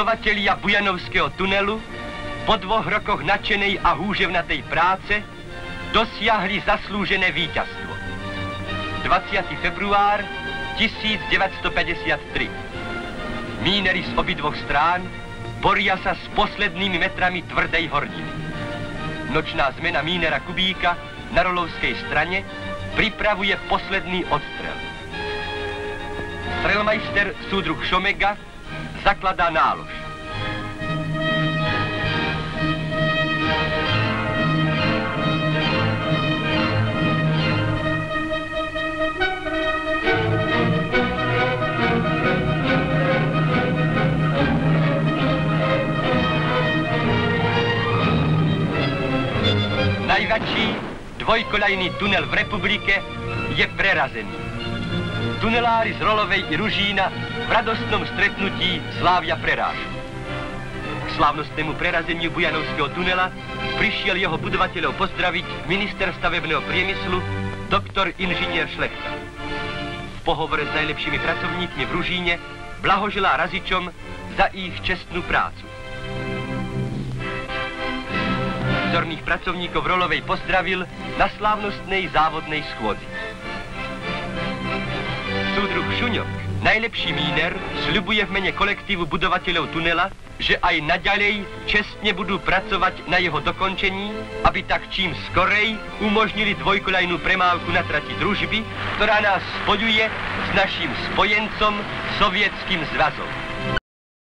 Budovatelia Bujanovského tunelu po 2 rokoch nadšenej a húževnatej práce dosiahli zaslúžené víťazstvo. 20. február 1953. Mínery z obidvoch strán boria sa s poslednými metrami tvrdej horniny. Nočná zmena mínera Kubíka na rolovskej strane pripravuje posledný odstrel. Strelmajster súdruh Šomega zakladá nálož. Najväčší dvojkoľajný tunel v republike je prerazený. Tunelári z Rolovej i Ružína v radostnom stretnutí slávia prerážku. K slávnostnému prerazeniu Bujanovského tunela prišiel jeho budovateľov pozdraviť minister stavebného priemyslu, doktor inžinier Šlechta. V pohovore s najlepšími pracovníkmi v Ružíne blahoželá razičom za ich čestnú prácu. Vzorných pracovníkov Rolovej pozdravil na slávnostnej závodnej schôdzi. Súdruh Šuňok, najlepší míner, sľubuje v mene kolektívu budovateľov tunela, že aj naďalej čestne budú pracovať na jeho dokončení, aby tak čím skorej umožnili dvojkoľajnú premávku na trati Družby, ktorá nás spojuje s naším spojencom Sovietským zväzom.